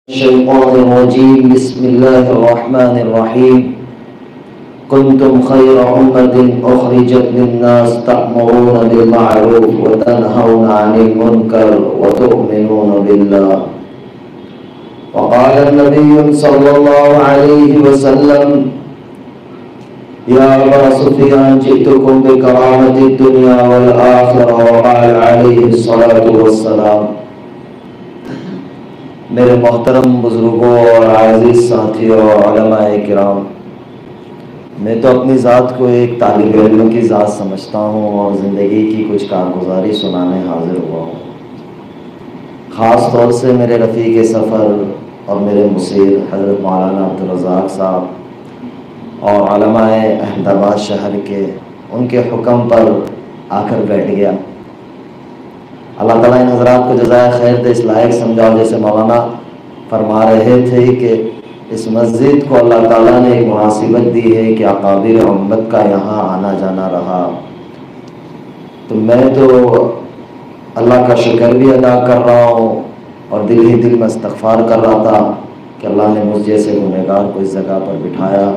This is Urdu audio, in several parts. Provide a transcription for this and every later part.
الشيطان الرجيم بسم الله الرحمن الرحيم كنتم خير أمة أخرجت للناس تأمرون بالمعروف وتنهون عن المنكر وتؤمنون بالله وقال النبي صلى الله عليه وسلم يا أبا سفيان جئتكم بكرامة الدنيا والآخرة وقال عليه الصلاة والسلام میرے محترم بزرگوں اور عزیز ساتھیوں اور علماء کرام، میں تو اپنی ذات کو ایک طالب علم کی ذات سمجھتا ہوں اور زندگی کی کچھ کارگزاری سنانے حاضر ہوا ہوں۔ خاص طور سے میرے رفیق سفر اور میرے مصیر حضرت مولانا عبدالرزاق صاحب اور علماء احمد آباد شہر کے ان کے حکم پر آ کر بیٹھ گیا۔ اللہ تعالیٰ ان حضرات کو جزائے خیر دے، اس لائق سمجھاؤ جیسے مولانا فرما رہے تھے کہ اس مسجد کو اللہ تعالیٰ نے ایک مناسبت دی ہے کہ اکابر امت کا یہاں آنا جانا رہا، تو میں تو اللہ کا شکر بھی ادا کر رہا ہوں اور دل ہی دل میں استغفار کر رہا تھا کہ اللہ نے مجھ جیسے گنہگار کو اس جگہ پر بٹھایا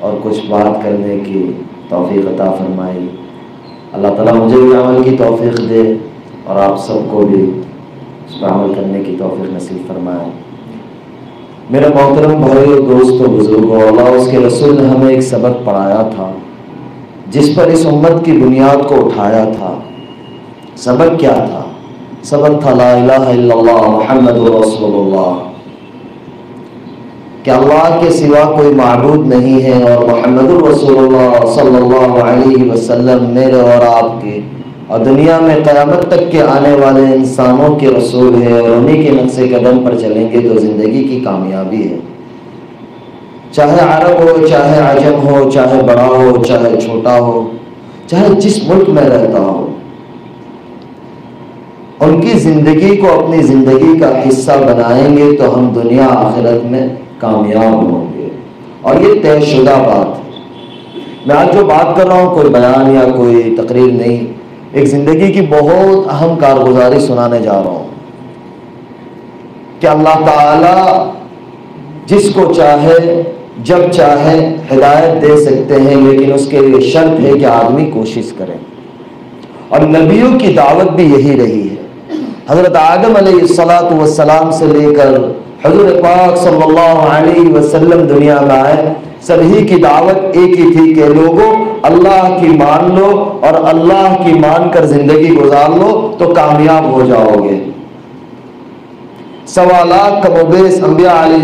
اور کچھ بات کرنے کی توفیق عطا فرمائی۔ اللہ تعالیٰ مجھے بھی عمل کی توفیق دے اور آپ سب کو بھی اس پر عمل کرنے کی توفیق نصیب فرمائے۔ میرے محترم بھائیو، دوستو، بزرگوں، اللہ اس کے رسول نے ہمیں ایک سبق پڑھایا تھا جس پر اس امت کی بنیاد کو اٹھایا تھا۔ سبق کیا تھا؟ سبق تھا لا الہ الا اللہ محمد رسول اللہ، کہ اللہ کے سوا کوئی معبود نہیں ہے اور محمد الرسول اللہ صلی اللہ علیہ وسلم میرے اور آپ کے اور دنیا میں قیامت تک کے آنے والے انسانوں کے رسول ہے، اور انہی کے نقش قدم پر چلیں گے تو زندگی کی کامیابی ہے۔ چاہے عرب ہو، چاہے عجم ہو، چاہے بڑا ہو، چاہے چھوٹا ہو، چاہے جس ملک میں رہتا ہو، ان کی زندگی کو اپنی زندگی کا حصہ بنائیں گے تو ہم دنیا آخرت میں کامیاب ہوں گے، اور یہ طے شدہ بات ہے۔ میں آج جو بات کر رہا ہوں کوئی بیان یا کوئی تقریر نہیں، ایک زندگی کی بہت اہم کارگزاری سنانے جا رہا ہوں کہ اللہ تعالی جس کو چاہے جب چاہے ہدایت دے سکتے ہیں، لیکن اس کے لیے شرط ہے کہ آدمی کوشش کرے، اور نبیوں کی دعوت بھی یہی رہی ہے۔ حضرت آدم علیہ السلام سے لے کر حضور پاک صلی اللہ علیہ وسلم دنیا میں آئے، سبھی کی دعوت ایک ہی تھی کہ لوگوں اللہ کی مان لو اور اللہ کی مان کر زندگی گزار لو تو کامیاب ہو جاؤ گے۔ 1.25 لاکھ کم و بیش انبیاء علیہ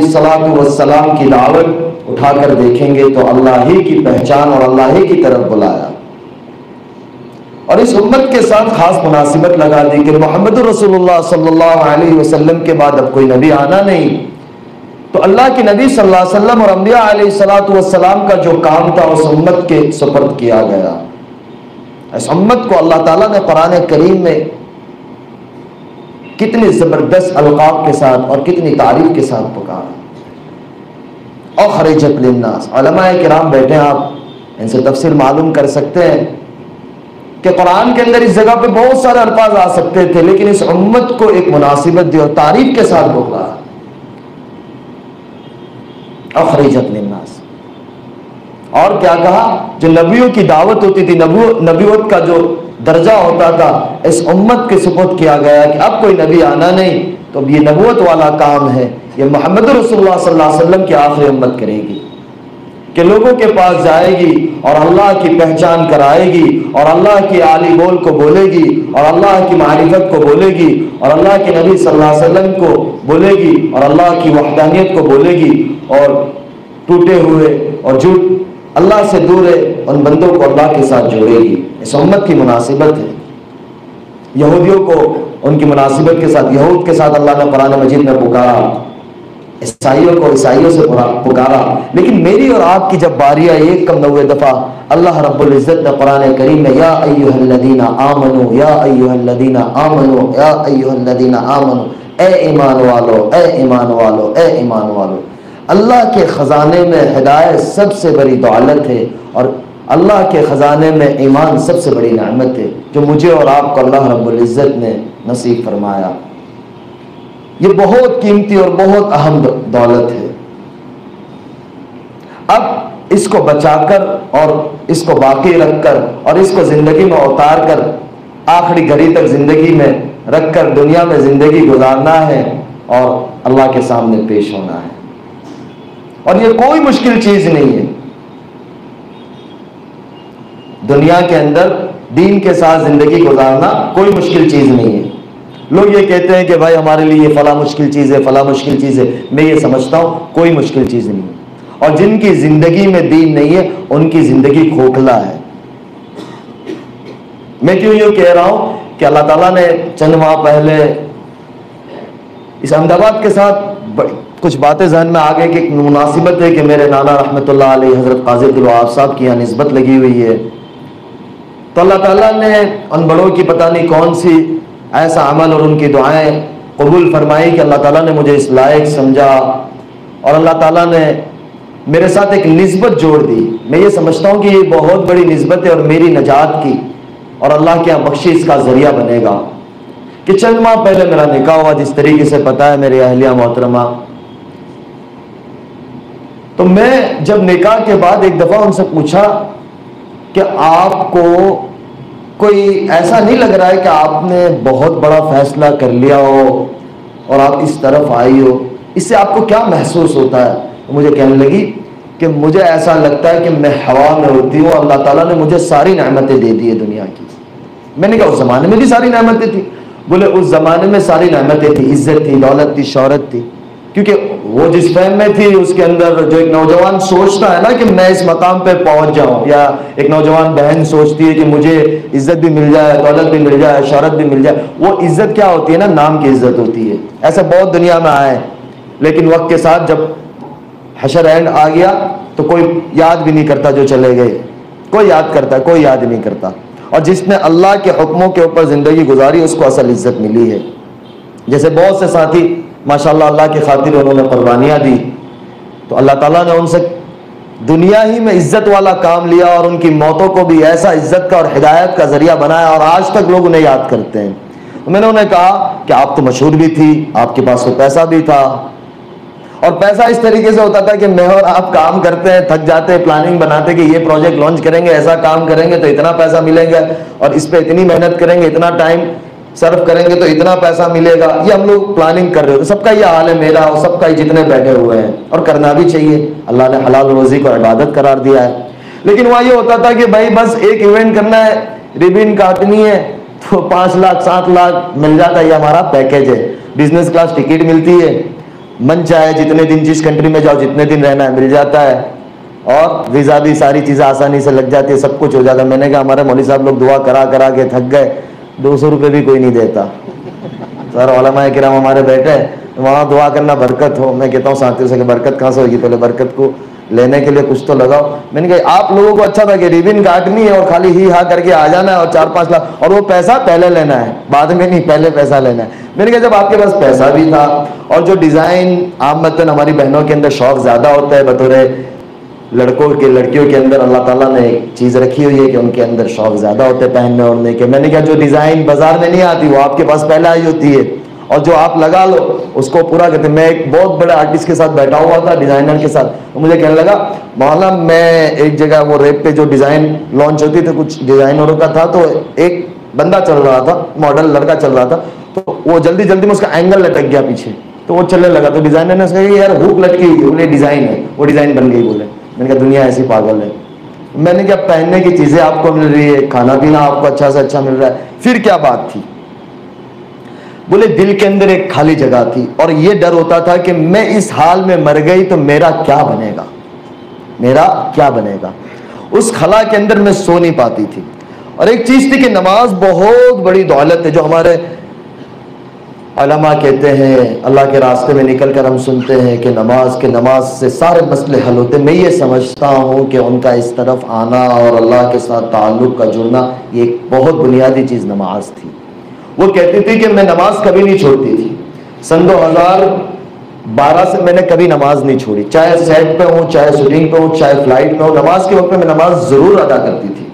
السلام کی دعوت اٹھا کر دیکھیں گے تو اللہ ہی کی پہچان اور اللہ ہی کی طرف بلایا، اور اس امت کے ساتھ خاص مناسبت لگا دی کہ محمد رسول اللہ صلی اللہ علیہ وسلم کے بعد اب کوئی نبی آنا نہیں، تو اللہ کے نبی صلی اللہ علیہ وسلم اور انبیاء علیہ السلام کا جو کام تھا اس امت کے سپرد کیا گیا۔ اس امت کو اللہ تعالیٰ نے قرآن کریم میں کتنے زبردست القاب کے ساتھ اور کتنی تعریف کے ساتھ پکارا۔ اخرجت للناس، علماء کرام بیٹھے، آپ ان سے تفسیر معلوم کر سکتے ہیں کہ قرآن کے اندر اس جگہ پہ بہت سارے الفاظ آ سکتے تھے، لیکن اس امت کو ایک مناسبت دی اور تعریف کے ساتھ بولا اخرجت للناس۔ اور کیا کہا؟ جو نبیوں کی دعوت ہوتی تھی، نبوت کا جو درجہ ہوتا تھا، اس امت کے سپرد کیا گیا کہ اب کوئی نبی آنا نہیں، تو اب یہ نبوت والا کام ہے، یہ محمد رسول اللہ صلی اللہ علیہ وسلم کی آخری امت کرے گی کہ لوگوں کے پاس جائے گی اور اللہ کی پہچان کرائے گی اور اللہ کی عالی بول کو بولے گی اور اللہ کی معرفت کو بولے گی اور اللہ کے نبی صلی اللہ علیہ وسلم کو بولے گی اور اللہ کی وحدانیت کو بولے گی، اور ٹوٹے ہوئے اور جھوٹ اللہ سے دور ہے ان بندوں کو اللہ کے ساتھ جوڑے گی۔ اس امت کی مناسبت ہے۔ یہودیوں کو ان کی مناسبت کے ساتھ، یہود کے ساتھ اللہ نے قرآن مجید میں پکارا، عیسائیوں کو عیسائیوں سے پکارا، لیکن میری اور آپ کی جب باری آئی 190 دفعہ اللہ رب العزت نے قرآن کریم میں یا ایھا الذین آمنوا، یا ایھا الذین آمنوا، یا ایھا الذین آمنوا، اے ایمان والو، اے ایمان والو، اے ایمان والو۔ اللہ کے خزانے میں ہدایت سب سے بڑی دولت ہے، اور اللہ کے خزانے میں ایمان سب سے بڑی نعمت ہے جو مجھے اور آپ کو اللہ رب العزت نے نصیب فرمایا۔ یہ بہت قیمتی اور بہت اہم دولت ہے. اب اس کو بچا کر اور اس کو باقی رکھ کر اور اس کو زندگی میں اتار کر آخری گھڑی تک زندگی میں رکھ کر دنیا میں زندگی گزارنا ہے اور اللہ کے سامنے پیش ہونا ہے. اور یہ کوئی مشکل چیز نہیں ہے. دنیا کے اندر دین کے ساتھ زندگی گزارنا کوئی مشکل چیز نہیں ہے. لوگ یہ کہتے ہیں کہ بھائی ہمارے لیے یہ فلاں مشکل چیز ہے، فلاں مشکل چیز ہے. میں یہ سمجھتا ہوں کوئی مشکل چیز نہیں ہے. اور جن کی زندگی میں دین نہیں ہے ان کی زندگی کھوکھلا ہے. میں کیوں یہ کہہ رہا ہوں کہ اللہ تعالیٰ نے چند ماہ پہلے اس احمد آباد کے ساتھ کچھ باتیں ذہن میں آ گئی کہ مناسبت ہے کہ میرے نانا رحمۃ اللہ علیہ حضرت قاضی عبدالوہاب صاحب کی یہاں نسبت لگی ہوئی ہے. تو اللہ تعالیٰ نے ان بڑوں کی پتہ نہیں کون سی ایسا عمل اور ان کی دعائیں قبول فرمائی کہ اللہ تعالیٰ نے مجھے اس لائق سمجھا اور اللہ تعالیٰ نے میرے ساتھ ایک نسبت جوڑ دی. میں یہ سمجھتا ہوں کہ یہ بہت بڑی نسبت ہے اور میری نجات کی اور اللہ کے یہاں بخشش کا ذریعہ بنے گا. کہ چند ماہ پہلے میرا نکاح ہوا، جس طریقے سے پتہ ہے میری اہلیہ محترمہ. تو میں جب نکاح کے بعد ایک دفعہ ان سے پوچھا کہ آپ کو کوئی ایسا نہیں لگ رہا ہے کہ آپ نے بہت بڑا فیصلہ کر لیا ہو اور آپ اس طرف آئی ہو، اس سے آپ کو کیا محسوس ہوتا ہے؟ مجھے کہنے لگی کہ مجھے ایسا لگتا ہے کہ میں ہوا میں اڑتی ہوں، اللہ تعالیٰ نے مجھے ساری نعمتیں دے دی ہے دنیا کی. میں نے کہا اس زمانے میں بھی ساری نعمتیں تھی؟ بولے اس زمانے میں ساری نعمتیں تھی، عزت تھی، دولت تھی، شہرت تھی. کیونکہ وہ جس فہم میں تھی اس کے اندر جو ایک نوجوان سوچتا ہے نا کہ میں اس مقام پہ پہنچ جاؤں، یا ایک نوجوان بہن سوچتی ہے کہ مجھے عزت بھی مل جائے، دولت بھی مل جائے، شہرت بھی مل جائے. وہ عزت کیا ہوتی ہے نا، نام کی عزت ہوتی ہے. ایسا بہت دنیا میں آئے، لیکن وقت کے ساتھ جب حشر اینڈ آ گیا تو کوئی یاد بھی نہیں کرتا جو چلے گئے. کوئی یاد کرتا ہے؟ کوئی یاد نہیں کرتا. اور جس نے اللہ کے حکموں کے اوپر زندگی گزاری اس کو اصل عزت ملی ہے. جیسے بہت سے ساتھی ماشاءاللہ اللہ کی خاطر انہوں نے قربانیاں دی، تو اللہ تعالیٰ نے ان سے دنیا ہی میں عزت والا کام لیا اور ان کی موتوں کو بھی ایسا عزت کا اور ہدایت کا ذریعہ بنایا اور آج تک لوگ انہیں یاد کرتے ہیں. میں نے انہیں کہا کہ آپ تو مشہور بھی تھی، آپ کے پاس تو پیسہ بھی تھا، اور پیسہ اس طریقے سے ہوتا تھا کہ میں اور آپ کام کرتے ہیں، تھک جاتے ہیں، پلاننگ بناتے کہ یہ پروجیکٹ لانچ کریں گے، ایسا کام کریں گے تو اتنا پیسہ ملے گا، اور اس پہ اتنی محنت کریں گے، اتنا ٹائم صرف کریں گے تو اتنا پیسہ ملے گا. یہ ہم لوگ پلاننگ کر رہے ہوتے. سب کا یہ حال ہے، میرا اور سب کا ہی جتنے بیٹھے ہوئے ہیں، اور کرنا بھی چاہیے. اللہ نے حلال روزی کو عبادت قرار دیا ہے. لیکن وہاں یہ ہوتا تھا کہ بھائی بس ایک ایونٹ کرنا ہے، ریبن کاٹنی ہے تو 5 لاکھ 7 لاکھ مل جاتا ہے. یہ ہمارا پیکیج ہے. بزنس کلاس ٹکٹ ملتی ہے، من چاہے جتنے دن جس کنٹری میں جاؤ جتنے دن رہنا ہے مل جاتا ہے، اور ویزا بھی ساری چیزیں آسانی سے لگ جاتی ہے، سب کچھ ہو جاتا ہے. میں نے کہا ہمارے مولوی صاحب لوگ دعا کرا کرا کے تھک گئے، 200 روپے بھی کوئی نہیں دیتا. سر علماء کرام ہمارے بیٹھے وہاں دعا کرنا برکت ہو. میں کہتا ہوں ساتھیوں سے کہ برکت کہاں سے ہوگی، پہلے برکت کو لینے کے لیے کچھ تو لگاؤ. میں نے کہا آپ لوگوں کو اچھا تھا کہ ریبن کاٹنی ہے اور خالی ہی ہاں کر کے آ جانا ہے اور 4-5 لاکھ، اور وہ پیسہ پہلے لینا ہے، بعد میں نہیں، پہلے پیسہ لینا ہے. میں نے کہا جب آپ کے پاس پیسہ بھی تھا اور جو ڈیزائن عامتاً ہماری بہنوں کے اندر شوق زیادہ ہوتا ہے، بطور لڑکیوں کے اندر اللہ تعالیٰ نے ایک چیز رکھی ہوئی ہے کہ ان کے اندر شوق زیادہ ہوتے ہیں پہننے اوڑھنے کے. میں نے کہا جو ڈیزائن بازار میں نہیں آتی وہ آپ کے پاس پہلے آئی ہوتی ہے، اور جو آپ لگا لو اس کو پورا کرتے. میں ایک بہت بڑے آرٹسٹ کے ساتھ بیٹھا ہوا تھا، ڈیزائنر کے ساتھ. مجھے کہنے لگا مولانا میں ایک جگہ وہ ریپ پہ جو ڈیزائن لانچ ہوتی تھی کچھ ڈیزائنروں کا تھا، تو ایک بندہ چل رہا تھا، ماڈل لڑکا چل رہا تھا، تو وہ جلدی جلدی میں اس کا اینگل لٹک گیا پیچھے، تو وہ چلنے لگا. تو ڈیزائنر نے اس کا یار ہُوک لٹکی ہوئی، بولے ڈیزائن ہے، وہ ڈیزائن بن گئی. بولے میں نے کہا دنیا ایسی پاگل ہے. میں نے کہا پہننے کی چیزیں آپ کو مل رہی ہے، کھانا پینا آپ کو اچھا سے اچھا مل رہا ہے، پھر کیا بات تھی؟ بولے دل کے اندر ایک خالی جگہ تھی اور یہ ڈر ہوتا تھا کہ میں اس حال میں مر گئی تو میرا کیا بنے گا، میرا کیا بنے گا. اس خلا کے اندر میں سو نہیں پاتی تھی. اور ایک چیز تھی کہ نماز بہت بڑی دولت ہے، جو ہمارے علماء کہتے ہیں، اللہ کے راستے میں نکل کر ہم سنتے ہیں کہ نماز سے سارے مسئلے حل ہوتے ہیں. میں یہ سمجھتا ہوں کہ ان کا اس طرف آنا اور اللہ کے ساتھ تعلق کا جڑنا یہ ایک بہت بنیادی چیز نماز تھی. وہ کہتی تھی کہ میں نماز کبھی نہیں چھوڑتی تھی. سن 2012 سے میں نے کبھی نماز نہیں چھوڑی، چاہے سیٹ پہ ہوں، چاہے شوٹنگ پہ ہوں، چاہے فلائٹ پہ ہوں. نماز کے وقت میں نماز ضرور ادا کرتی تھی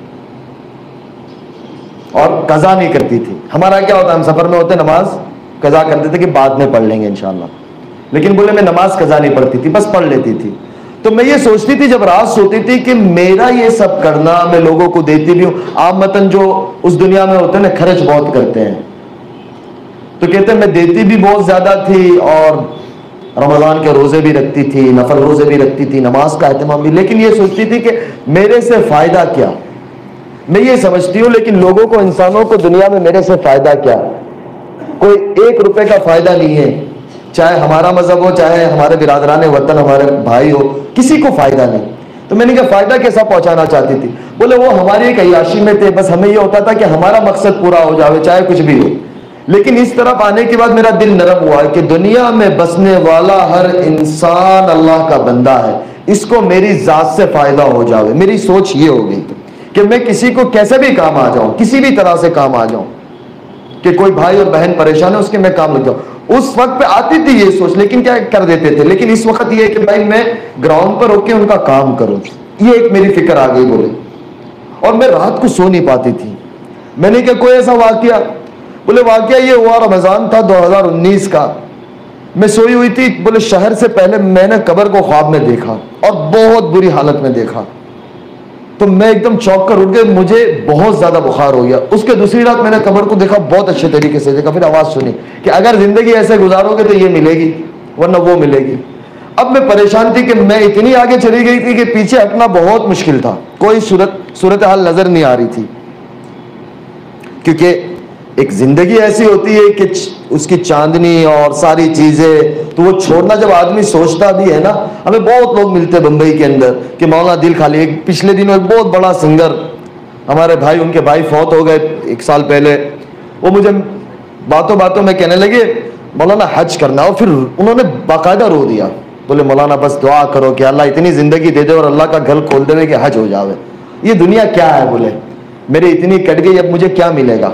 اور قضا نہیں کرتی تھی. ہمارا کیا ہوتا ہے، ہم سفر میں ہوتے نماز قضا کرتے تھے کہ بعد میں پڑھ لیں گے انشاءاللہ، لیکن بولے میں نماز قضا نہیں پڑھتی تھی، بس پڑھ لیتی تھی۔ تو میں یہ سوچتی تھی جب رات سوتی تھی کہ میرا یہ سب کرنا، میں لوگوں کو دیتی بھی ہوں، عامتاً جو اس دنیا میں ہوتے ہیں نا خرچ بہت کرتے ہیں، تو کہتے ہیں میں دیتی بھی بہت زیادہ تھی اور رمضان کے روزے بھی رکھتی تھی، نفل روزے بھی رکھتی تھی، نماز کا اہتمام بھی، لیکن یہ سوچتی تھی کہ میرے سے فائدہ کیا؟ میں یہ سمجھتی ہوں لیکن لوگوں کو، انسانوں کو دنیا میں میرے سے فائدہ کیا؟ کوئی 1 روپے کا فائدہ نہیں ہے، چاہے ہمارا مذہب ہو، چاہے ہمارے برادران وطن، ہمارے بھائی ہو، کسی کو فائدہ نہیں۔ تو میں نے کہا فائدہ کیسا پہنچانا چاہتی تھی؟ بولے وہ ہماری ایک عیاشی میں تھے، بس ہمیں یہ ہوتا تھا کہ ہمارا مقصد پورا ہو جاوے چاہے کچھ بھی ہو، لیکن اس طرف آنے کے بعد میرا دل نرم ہوا کہ دنیا میں بسنے والا ہر انسان اللہ کا بندہ ہے، اس کو میری ذات سے فائدہ ہو جاوے۔ میری سوچ یہ ہو گئی کہ میں کسی کو کیسے بھی کام آ جاؤں، کسی بھی طرح سے کام آ جاؤں، کہ کوئی بھائی اور بہن پریشان ہے اس کے میں کام لگ جاؤں۔ اس وقت پہ آتی تھی یہ سوچ، لیکن کیا کر دیتے تھے، لیکن اس وقت یہ ہے کہ بھائی میں گراؤنڈ پر ہو کے ان کا کام کروں، یہ ایک میری فکر آ گئی بولے۔ اور میں رات کو سو نہیں پاتی تھی۔ میں نے کہا کوئی ایسا واقعہ؟ بولے واقعہ یہ ہوا، رمضان تھا 2019 کا، میں سوئی ہوئی تھی، بولے شہر سے پہلے میں نے قبر کو خواب میں دیکھا اور بہت بری حالت میں دیکھا، تو میں ایک دم چونک کر اٹھ گیا، مجھے بہت زیادہ بخار ہو گیا۔ اس کے دوسری رات میں نے قبر کو دیکھا، بہت اچھے طریقے سے دیکھا، پھر آواز سنی کہ اگر زندگی ایسے گزارو گے تو یہ ملے گی ورنہ وہ ملے گی۔ اب میں پریشان تھی کہ میں اتنی آگے چلی گئی تھی کہ پیچھے ہٹنا بہت مشکل تھا، کوئی صورتحال نظر نہیں آ رہی تھی، کیونکہ ایک زندگی ایسی ہوتی ہے کہ اس کی چاندنی اور ساری چیزیں تو وہ چھوڑنا جب آدمی سوچتا بھی ہے نا۔ ہمیں بہت لوگ ملتے بمبئی کے اندر کہ مولانا دل خالی، ایک پچھلے دنوں ایک بہت بڑا سنگر ہمارے بھائی، ان کے بھائی فوت ہو گئے 1 سال پہلے، وہ مجھے باتوں باتوں میں کہنے لگے مولانا حج کرنا، اور پھر انہوں نے باقاعدہ رو دیا، بولے مولانا بس دعا کرو کہ اللہ اتنی زندگی دے دے اور اللہ کا گھر کھول دے کہ حج ہو جاوے۔ یہ دنیا کیا ہے، بولے میری اتنی کٹ گئی، اب مجھے کیا ملے گا؟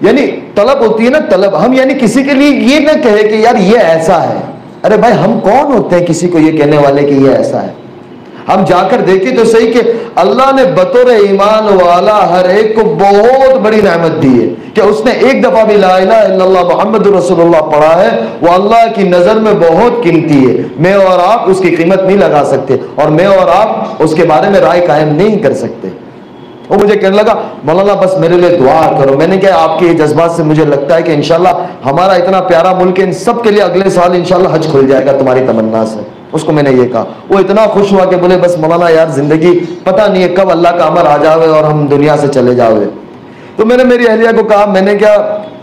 یعنی طلب ہوتی ہے نا، طلب، ہم یعنی کسی کے لیے یہ نہ کہے کہ یار یہ ایسا ہے، ارے بھائی ہم کون ہوتے ہیں کسی کو یہ کہنے والے کہ یہ ایسا ہے؟ ہم جا کر دیکھیں تو صحیح کہ اللہ نے بطور ایمان والا ہر ایک کو بہت بڑی نعمت دی ہے کہ اس نے ایک دفعہ بھی لا الہ الا اللہ محمد رسول اللہ پڑھا ہے، وہ اللہ کی نظر میں بہت قیمتی ہے۔ میں اور آپ اس کی قیمت نہیں لگا سکتے، اور میں اور آپ اس کے بارے میں رائے قائم نہیں کر سکتے۔ وہ مجھے کہنے لگا مولانا بس میرے لیے دعا کرو۔ میں نے کہا آپ کے جذبات سے مجھے لگتا ہے کہ انشاءاللہ ہمارا اتنا پیارا ملک ہے، ان سب کے لیے اگلے سال انشاءاللہ حج کھل جائے گا تمہاری تمنا سے۔ اس کو میں نے یہ کہا، وہ اتنا خوش ہوا کہ بولے بس مولانا یار زندگی پتہ نہیں ہے کب اللہ کا امر آ جاوے اور ہم دنیا سے چلے جاوے۔ تو میں نے میری اہلیہ کو کہا، میں نے کیا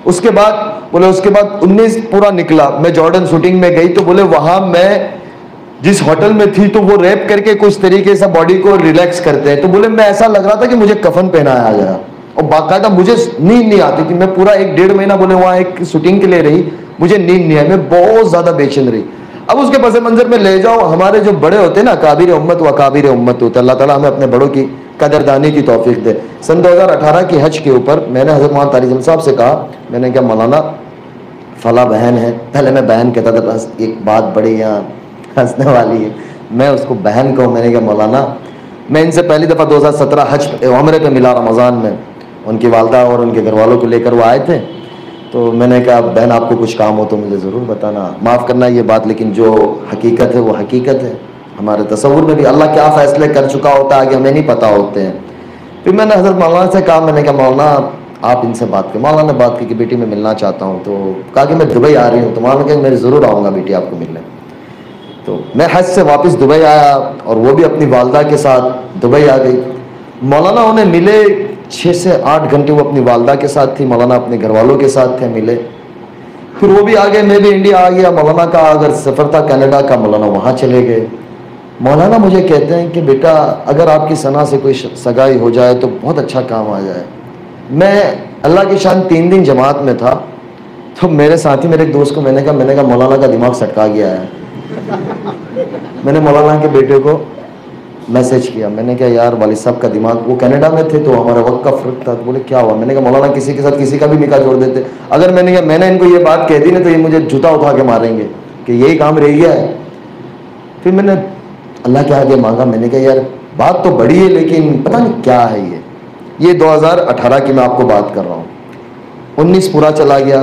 اس کے بعد، بولے اس کے بعد 19 پورا نکلا، میں جارڈن شوٹنگ میں گئی، تو بولے وہاں میں جس ہوٹل میں تھی تو وہ ریپ کر کے کچھ طریقے سے باڈی کو ریلیکس کرتے ہیں، تو بولے میں ایسا لگ رہا تھا کہ مجھے کفن پہنایا گیا، اور باقاعدہ مجھے نیند نہیں آتی تھی۔ میں پورا 1-1.5 مہینہ بولے وہاں ایک شوٹنگ کے لیے رہی، مجھے نیند نہیں آئی، میں بہت زیادہ بے چین رہی۔ اب اس کے پس منظر میں لے جاؤ، ہمارے جو بڑے ہوتے ہیں نا، کابر امت و اکابر امت ہوتے، اللہ تعالیٰ ہمیں اپنے بڑوں کی قدردانی کی توفیق دے۔ سن 2018 کی حج کے اوپر میں نے حضرت مولانا طارق صاحب سے کہا، میں نے کہا مولانا فلاں بہن ہے، پہلے میں بہن کہتا تھا، بس ایک بات بڑی یہاں ہنسنے والی ہے، میں اس کو بہن کہوں۔ میں نے کہا مولانا میں ان سے پہلی دفعہ 2017 حج عمرے پہ ملا رمضان میں، ان کی والدہ اور ان کے گھر والوں کو لے کر وہ آئے تھے، تو میں نے کہا بہن آپ کو کچھ کام ہو تو مجھے ضرور بتانا، معاف کرنا یہ بات، لیکن جو حقیقت ہے وہ حقیقت ہے۔ ہمارے تصور میں بھی اللہ کیا فیصلے کر چکا ہوتا ہے آگے ہمیں نہیں پتہ ہوتے ہیں۔ پھر میں نے حضرت مولانا سے کہا، میں نے کہا مولانا آپ ان سے بات کریں۔ مولانا نے بات کی کہ بیٹی میں ملنا چاہتا ہوں، تو کہا کہ میں دبئی آ رہی ہوں، تو مولانا کہ میں ضرور آؤں گا بیٹی آپ کو ملنے۔ تو میں حج سے واپس دبئی آیا اور وہ بھی اپنی والدہ کے ساتھ دبئی آ گئی۔ مولانا انہیں ملے 6 سے 8 گھنٹے، وہ اپنی والدہ کے ساتھ تھی، مولانا اپنے گھر والوں کے ساتھ تھے، ملے۔ پھر وہ بھی آ گئے، میں بھی انڈیا آ گیا۔ مولانا کا اگر سفر تھا کینیڈا کا، مولانا وہاں چلے گئے۔ مولانا مجھے کہتے ہیں کہ بیٹا اگر آپ کی ثنا سے کوئی سگائی ہو جائے تو بہت اچھا کام آ جائے۔ میں اللہ کی شان 3 دن جماعت میں تھا، تو میرے ساتھی میرے ایک دوست کو میں نے کہا مولانا کا دماغ سٹکا گیا ہے۔ میں نے مولانا کے بیٹے کو میسج کیا، میں نے کہا یار والد صاحب کا دماغ، وہ کینیڈا میں تھے تو ہمارا وقت کا فرق تھا، تو بولے کیا ہوا؟ میں نے کہا مولانا کسی کے ساتھ کسی کا بھی نکاح جوڑ دیتے، اگر میں نے ان کو یہ بات کہہ دی نا تو یہ مجھے جوتا اٹھا کے ماریں گے کہ یہی کام رہ گیا ہے۔ پھر میں نے اللہ کے آگے مانگا، میں نے کہا یار بات تو بڑی ہے لیکن پتہ نہیں کیا ہے یہ 2018 کی میں آپ کو بات کر رہا ہوں۔ 19 پورا چلا گیا،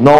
9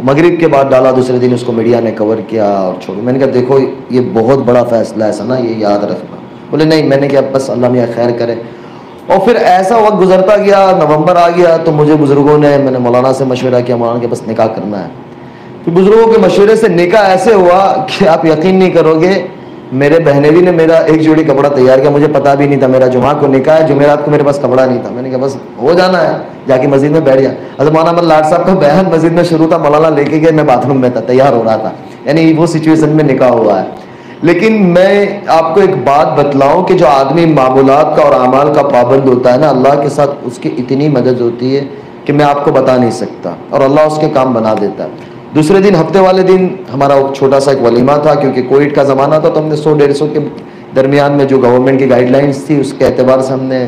مغرب کے بعد ڈالا، دوسرے دن اس کو میڈیا نے کور کیا اور چھوڑ. میں نے کہا دیکھو یہ بہت بڑا فیصلہ ہے ثنا، یہ یاد رکھنا. بولے نہیں. میں نے کہا بس اللہ میاں خیر کرے. اور پھر ایسا وقت گزرتا گیا، نومبر آ گیا تو مجھے بزرگوں نے، میں نے مولانا سے مشورہ کیا، مولانا کے بس نکاح کرنا ہے. پھر بزرگوں کے مشورے سے نکاح ایسے ہوا کہ آپ یقین نہیں کرو گے، میرے بہنوی نے میرا ایک جوڑی کپڑا تیار کیا، مجھے پتا بھی نہیں تھا میرا جمعہ کو نکاح ہے، جمعرات کو میرے پاس کپڑا نہیں تھا. میں نے کہا بس ہو جانا ہے، جا کے مسجد میں بیٹھ گیا. حضرت مولانا احمد لاڈ صاحب کا بیان مسجد میں شروع تھا، مولانا لے کے گئے، میں باتھ روم میں تھا، تیار ہو رہا تھا. یعنی وہ سچویشن میں نکاح ہوا ہے. لیکن میں آپ کو ایک بات بتلاؤں کہ جو آدمی معمولات کا اور اعمال کا پابند ہوتا ہے نا، اللہ کے ساتھ اس کی اتنی مدد ہوتی ہے کہ میں آپ کو بتا نہیں سکتا، اور اللہ اس کے کام بنا دیتا ہے. دوسرے دن ہفتے والے دن ہمارا چھوٹا سا ایک ولیمہ تھا، کیونکہ کووڈ کا زمانہ تھا، تو ہم نے 100-150 کے درمیان میں جو گورنمنٹ کی گائیڈ لائنس تھی اس کے اعتبار سے ہم نے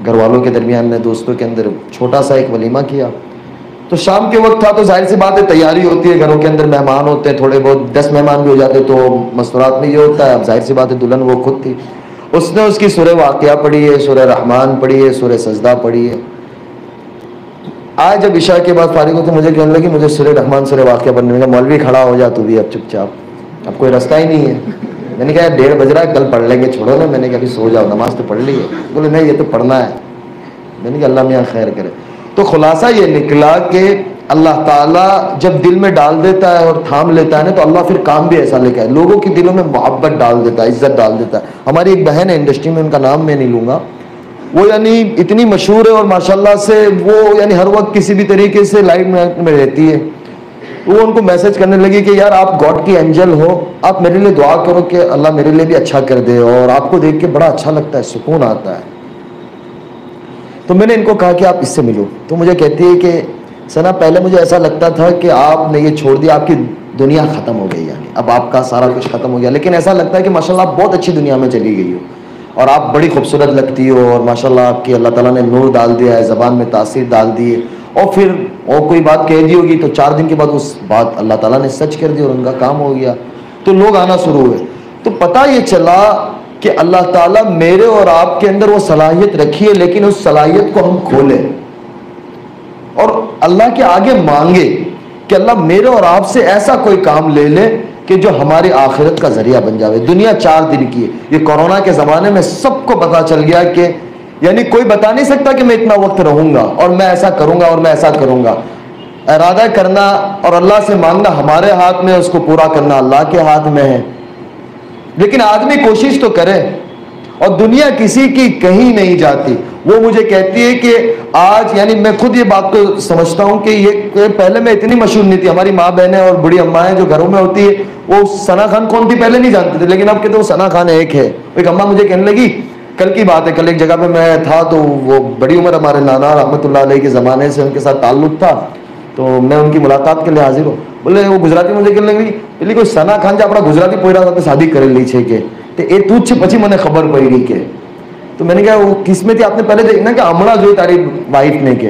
گھر والوں کے درمیان میں دوستوں کے اندر چھوٹا سا ایک ولیمہ کیا. تو شام کے وقت تھا تو ظاہر سی بات ہے تیاری ہوتی ہے، گھروں کے اندر مہمان ہوتے ہیں، تھوڑے بہت 10 مہمان بھی ہو جاتے تو مستورات میں یہ ہوتا ہے. اب ظاہر سی بات ہے دلہن وہ خود تھی، اس نے اس کی سورہ واقعہ پڑھی ہے، سورہ رحمان پڑھی ہے، سورہ سجدہ پڑھی ہے. آج جب عشاء کے بعد فارغ ہوتے مجھے کہنے لگی مجھے سورہ رحمان سورہ واقعہ پڑھنے میں. مولوی کھڑا ہو جا تو بھی اب چپ چاپ، اب کوئی رستہ ہی نہیں ہے. میں نے کہا 1:30 بج رہا ہے، کل پڑھ لیں گے، چھوڑو نا. میں نے کہا ابھی سو جاؤ، نماز تو پڑھ لی ہے. بولے نہیں یہ تو پڑھنا ہے. میں نے کہا اللہ میاں خیر کرے. تو خلاصہ یہ نکلا کہ اللہ تعالیٰ جب دل میں ڈال دیتا ہے اور تھام لیتا ہے نا تو اللہ پھر کام بھی ایسا لے کے آئے، لوگوں کے دلوں میں محبت ڈال دیتا ہے، عزت ڈال دیتا ہے. ہماری ایک بہن ہے انڈسٹری میں، ان کا نام میں نہیں لوں گا، وہ یعنی اتنی مشہور ہے اور ماشاءاللہ سے وہ یعنی ہر وقت کسی بھی طریقے سے لائٹ میں رہتی ہے. وہ ان کو میسج کرنے لگی کہ یار آپ گاڈ کی اینجل ہو، آپ میرے لیے دعا کرو کہ اللہ میرے لیے بھی اچھا کر دے، اور آپ کو دیکھ کے بڑا اچھا لگتا ہے، سکون آتا ہے. تو میں نے ان کو کہا کہ آپ اس سے ملو. تو مجھے کہتی ہے کہ ثنا پہلے مجھے ایسا لگتا تھا کہ آپ نے یہ چھوڑ دیا، آپ کی دنیا ختم ہو گئی، یعنی اب آپ کا سارا کچھ ختم ہو گیا. لیکن ایسا لگتا ہے کہ ماشاءاللہ آپ بہت اچھی دنیا میں چلی گئی ہو، اور آپ بڑی خوبصورت لگتی ہو، اور ماشاءاللہ آپ کی اللہ تعالیٰ نے نور ڈال دیا ہے، زبان میں تاثیر ڈال دی ہے. اور پھر اور کوئی بات کہہ دی ہوگی تو 4 دن کے بعد اس بات اللہ تعالیٰ نے سچ کر دی اور ان کا کام ہو گیا. تو لوگ آنا شروع ہوئے. تو پتہ یہ چلا کہ اللہ تعالیٰ میرے اور آپ کے اندر وہ صلاحیت رکھی ہے، لیکن اس صلاحیت کو ہم کھولیں اور اللہ کے آگے مانگے کہ اللہ میرے اور آپ سے ایسا کوئی کام لے لے کہ جو ہماری آخرت کا ذریعہ بن جاوے. دنیا 4 دن کی ہے. یہ کورونا کے زمانے میں سب کو پتا چل گیا کہ یعنی کوئی بتا نہیں سکتا کہ میں اتنا وقت رہوں گا اور میں ایسا کروں گا اور میں ایسا کروں گا. ارادہ کرنا اور اللہ سے مانگنا ہمارے ہاتھ میں، اس کو پورا کرنا اللہ کے ہاتھ میں ہے. لیکن آدمی کوشش تو کرے، اور دنیا کسی کی کہیں نہیں جاتی. وہ مجھے کہتی ہے کہ آج یعنی میں خود یہ بات کو سمجھتا ہوں کہ یہ پہلے میں اتنی مشہور نہیں تھی. ہماری ماں بہنیں اور بڑی اماں جو گھروں میں ہوتی ہے وہ ثنا خان کون تھی پہلے نہیں جانتے تھے، لیکن اب کہتے وہ ثنا خان ایک ہے. ایک اماں مجھے کہنے لگی، کل کی بات ہے، کل ایک جگہ پہ میں تھا تو وہ بڑی عمر ہمارے نانا رحمۃ اللہ علیہ کے زمانے سے ان کے ساتھ تعلق تھا، تو میں ان کی ملاقات کے لیے حاضر ہوں. بولے وہ گجراتی مجھے کہنے لگی پہلے کوئی ثنا خان جو اپنا گجراتی پوئرا تھا شادی کر لی છે કે તે એ તું જ પછી મને ખબર પડી કે. તો મેં કہا وہ کس میں تھی آپ نے پہلے دیکھنا کہ હમણાં જોઈ તારી વાઈફ ને કે.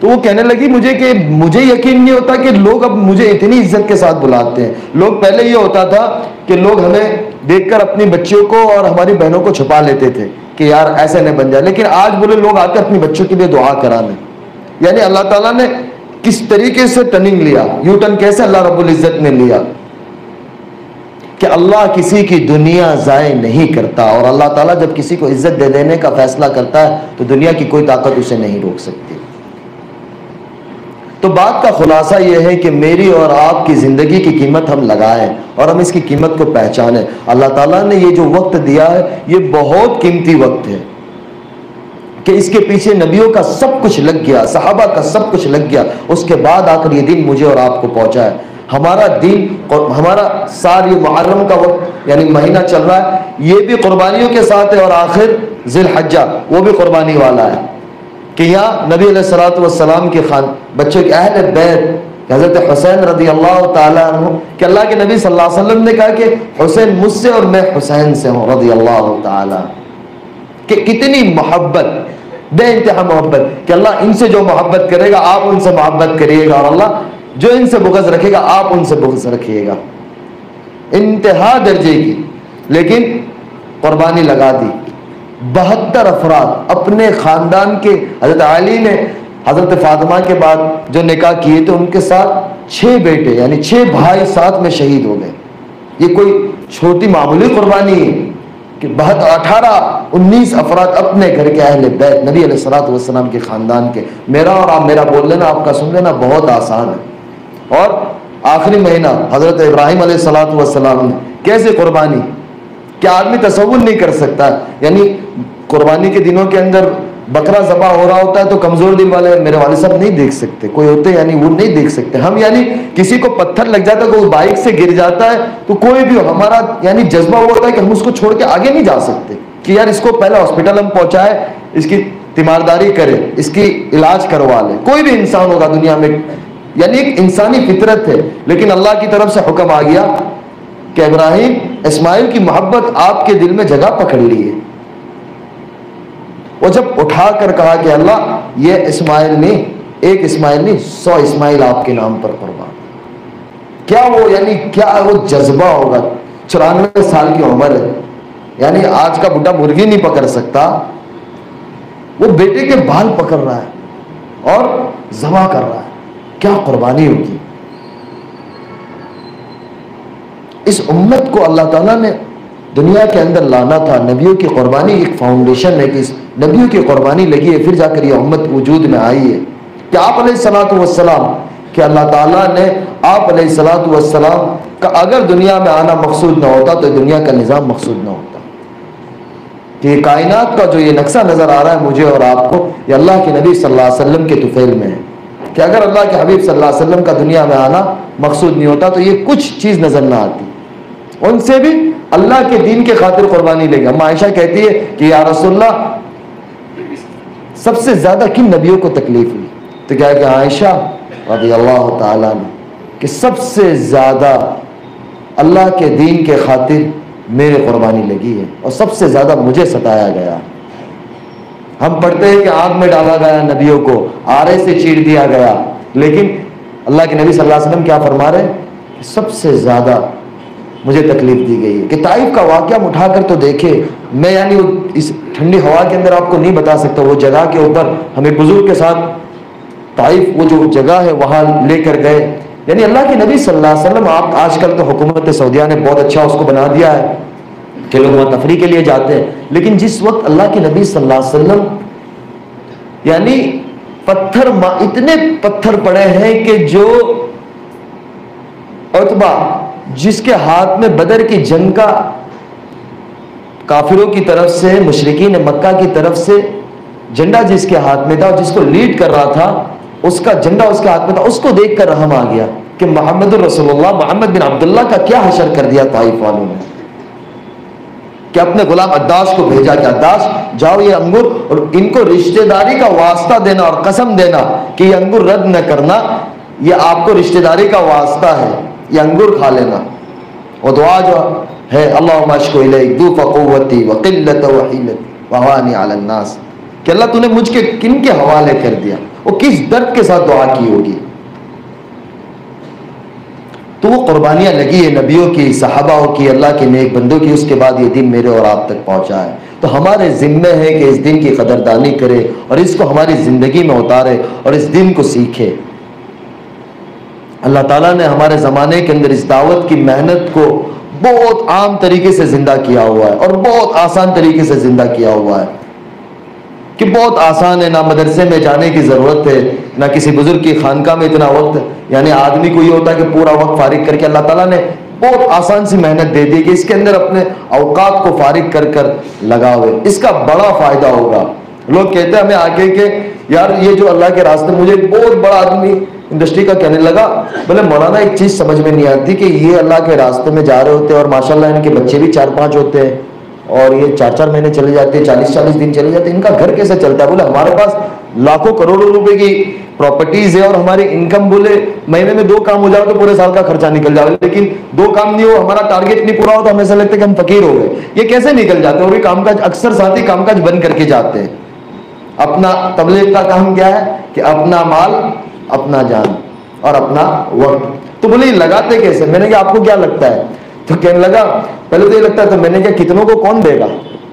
تو وہ کہنے لگی مجھے کہ مجھے یقین نہیں ہوتا کہ لوگ اب مجھے اتنی عزت کے ساتھ بلاتے ہیں. لوگ پہلے یہ ہوتا تھا کہ لوگ ہمیں دیکھ کر اپنی بچیوں کو اور ہماری بہنوں کو چھپا لیتے تھے کہ یار ایسے نہ بن جائے. لیکن آج بولے لوگ آتے اپنی بچوں کے لیے دعا کرانے. یعنی اللہ تعالیٰ نے کس طریقے سے ٹرننگ لیا، یو ٹرن کیسے اللہ رب العزت نے لیا کہ اللہ کسی کی دنیا ضائع نہیں کرتا. اور اللہ تعالیٰ جب کسی کو عزت دے دینے کا فیصلہ کرتا ہے تو دنیا کی کوئی طاقت اسے نہیں روک سکتی. تو بات کا خلاصہ یہ ہے کہ میری اور آپ کی زندگی کی قیمت ہم لگائیں اور ہم اس کی قیمت کو پہچانیں. اللہ تعالیٰ نے یہ جو وقت دیا ہے یہ بہت قیمتی وقت ہے کہ اس کے پیچھے نبیوں کا سب کچھ لگ گیا، صحابہ کا سب کچھ لگ گیا، اس کے بعد آ کر یہ دن مجھے اور آپ کو پہنچا ہے. ہمارا دین اور ہمارا سال یہ محرم کا وقت یعنی مہینہ چل رہا ہے، یہ بھی قربانیوں کے ساتھ ہے، اور آخر ذی الحجہ وہ بھی قربانی والا ہے کہ یہاں نبی علیہ الصلوۃ والسلام کے بچوں کے اہل بیت حضرت حسین رضی اللہ تعالیٰ عنہ کہ اللہ کے نبی صلی اللہ علیہ وسلم نے کہا کہ حسین مجھ سے اور میں حسین سے ہوں رضی اللہ تعالیٰ. کہ کتنی محبت، بے انتہا محبت کہ اللہ ان سے جو محبت کرے گا آپ ان سے محبت کریے گا، اور اللہ جو ان سے بغض رکھے گا آپ ان سے بغض رکھیے گا. انتہا درجے کی. لیکن قربانی لگا دی. 72 افراد اپنے خاندان کے، حضرت علی نے حضرت فاطمہ کے بعد جو نکاح کیے تو ان کے ساتھ 6 بیٹے یعنی 6 بھائی ساتھ میں شہید ہو گئے۔ یہ کوئی چھوٹی معمولی قربانی ہے کہ 19 افراد اپنے گھر کے اہل بیت نبی علیہ الصلوۃ والسلام کے خاندان کے۔ میرا اور آپ میرا بول لینا، آپ کا سن لینا بہت آسان ہے۔ اور آخری مہینہ حضرت ابراہیم علیہ الصلوۃ والسلام نے کیسے قربانی، کیا آدمی تصور نہیں کر سکتا؟ یعنی قربانی کے دنوں کے اندر بکرا ذبح ہو رہا ہوتا ہے تو کمزور دل والے میرے والد صاحب نہیں دیکھ سکتے، کوئی ہوتے یعنی وہ نہیں دیکھ سکتے۔ ہم یعنی کسی کو پتھر لگ جاتا ہے، کوئی بائک سے گر جاتا ہے تو کوئی بھی ہمارا یعنی جذبہ وہ ہوتا ہے کہ ہم اس کو چھوڑ کے آگے نہیں جا سکتے کہ یار اس کو پہلے ہاسپٹل ہم پہنچائے، اس کی تیمارداری کرے، اس کی علاج کروا لے۔ کوئی بھی انسان ہوگا دنیا میں، یعنی ایک انسانی فطرت ہے، لیکن اللہ کی طرف سے حکم آ گیا کہ ابراہیم اسماعیل کی محبت آپ کے دل میں جگہ پکڑ لی ہے۔ وہ جب اٹھا کر کہا کہ اللہ یہ اسماعیل نہیں، ایک اسماعیل نہیں، 100 اسماعیل آپ کے نام پر قربان۔ کیا وہ یعنی کیا وہ جذبہ ہوگا؟ 94 سال کی عمر ہے، یعنی آج کا بڈھا مرغی نہیں پکڑ سکتا، وہ بیٹے کے بال پکڑ رہا ہے اور ذبح کر رہا ہے۔ کیا قربانی ہوگی؟ اس امت کو اللہ تعالیٰ نے دنیا کے اندر لانا تھا۔ نبیوں کی قربانی ایک فاؤنڈیشن ہے کہ نبیوں کی قربانی لگی ہے، پھر جا کر یہ امت وجود میں آئی ہے کہ آپ علیہ الصلوۃ والسلام کہ اللہ تعالیٰ نے آپ علیہ الصلوۃ والسلام کا اگر دنیا میں آنا مقصود نہ ہوتا تو دنیا کا نظام مقصود نہ ہوتا۔ کہ یہ کائنات کا جو یہ نقشہ نظر آ رہا ہے مجھے اور آپ کو، یہ اللہ کے نبی صلی اللہ علیہ وسلم کے طفیل میں ہے کہ اگر اللہ کے حبیب صلی اللہ علیہ وسلم کا دنیا میں آنا مقصود نہیں ہوتا تو یہ کچھ چیز نظر نہ آتی۔ ان سے بھی اللہ کے دین کے خاطر قربانی لے گا۔ عائشہ کہتی ہے کہ یا رسول اللہ سب سے زیادہ کن نبیوں کو تکلیف ہوئی؟ تو کیا کہ عائشہ رضی اللہ تعالیٰ نے کہ سب سے زیادہ اللہ کے دین کے خاطر میرے قربانی لگی ہے اور سب سے زیادہ مجھے ستایا گیا۔ ہم پڑھتے ہیں کہ آگ میں ڈالا گیا نبیوں کو، آرے سے چیر دیا گیا، لیکن اللہ کے نبی صلی اللہ علیہ وسلم کیا فرما رہے کہ سب سے زیادہ مجھے تکلیف دی گئی ہے۔ کہ طائف کا واقعہ ہم اٹھا کر تو دیکھے، میں یعنی اس ٹھنڈی ہوا کے اندر آپ کو نہیں بتا سکتا، وہ جگہ کے اوپر ہمیں بزرگ کے ساتھ طائف وہ جو جگہ ہے وہاں لے کر گئے، یعنی اللہ کے نبی صلی اللہ علیہ وسلم۔ آپ آج کل تو حکومت سعودیہ نے بہت اچھا اس کو بنا دیا ہے کہ لوگ وہاں تفریح کے لیے جاتے ہیں، لیکن جس وقت اللہ کے نبی صلی اللہ علیہ وسلم یعنی اتنے پتھر پڑے ہیں کہ جو عتبہ جس کے ہاتھ میں بدر کی جنگ کا کافروں کی طرف سے مشرکین مکہ کی طرف سے جھنڈا جس کے ہاتھ میں تھا اور جس کو لیڈ کر رہا تھا اس کا جھنڈا اس کے ہاتھ میں تھا، اس کو دیکھ کر رحم آ گیا کہ محمد الرسول اللہ محمد بن عبداللہ کا کیا حشر کر دیا طائف والوں نے، کہ اپنے غلام عداش کو بھیجا کہ عداش جاؤ یہ انگور، اور ان کو رشتہ داری کا واسطہ دینا اور قسم دینا کہ یہ انگور رد نہ کرنا، یہ آپ کو رشتہ داری کا واسطہ ہے، یہ انگور کھا لینا۔ اور دعا جو ہے اللہم اشکو الیک ضعف قوتی وقلت وحیلتی وہوانی علی الناس، کہ اللہ تو نے مجھ کے کن کے حوالے کر دیا، وہ کس درد کے ساتھ دعا کی ہوگی۔ تو وہ قربانیاں لگی ہے نبیوں کی، صحابہ کی، اللہ کے نیک بندوں کی، اس کے بعد یہ دین میرے اور آپ تک پہنچا ہے۔ تو ہمارے ذمہ ہے کہ اس دین کی قدردانی کرے اور اس کو ہماری زندگی میں اتارے اور اس دین کو سیکھے۔ اللہ تعالیٰ نے ہمارے زمانے کے اندر اس دعوت کی محنت کو بہت عام طریقے سے زندہ کیا ہوا ہے اور بہت آسان طریقے سے زندہ کیا ہوا ہے کہ بہت آسان ہے، نہ مدرسے میں جانے کی ضرورت ہے، نہ کسی بزرگ کی خانقاہ میں اتنا وقت، یعنی آدمی کو یہ ہوتا ہے کہ پورا وقت فارغ کر کے اللہ تعالیٰ نے بہت آسان سی محنت دے دی کہ اس کے اندر اپنے اوقات کو فارغ کر کر لگا ہوئے، اس کا بڑا فائدہ ہوگا۔ لوگ کہتے ہیں ہمیں آگے کہ یار یہ جو اللہ کے راستے، مجھے ایک بہت بڑا آدمی انڈسٹری کا کہنے لگا، بولے مولانا ایک چیز سمجھ میں نہیں آتی کہ یہ اللہ کے راستے میں جا رہے ہوتے ہیں اور ماشاءاللہ ان کے بچے بھی 4-5 ہوتے ہیں اور یہ 4-4 مہینے چلے جاتے ہیں، 40-40 دن چلے جاتے ہیں، ان کا گھر کیسے چلتا ہے؟ بولے ہمارے پاس لاکھوں کروڑوں روپے کی پراپرٹیز ہے اور ہماری انکم بولے مہینے میں 2 کام ہو جاؤ تو پورے سال کا خرچہ نکل جائے، لیکن 2 کام نہیں ہو، ہمارا ٹارگیٹ نہیں پورا ہو تو ہمیں ایسا لگتا ہے کہ ہم فقیر ہو گئے۔ یہ کیسے نکل جاتے ہیں؟ اور یہ کام کاج اکثر ساتھی کام کاج بند کر کے جاتے ہیں۔ اپنا تبلیغ کا کام کیا ہے کہ اپنا مال، اپنا جان اور اپنا وقت۔ تو بولے یہ لگاتے کیسے؟ میں نے کہا آپ کو کیا لگتا ہے؟ تو کہنے لگا پہلے تو یہ لگتا ہے، تو میں نے کہا کتنوں کو کون دے گا؟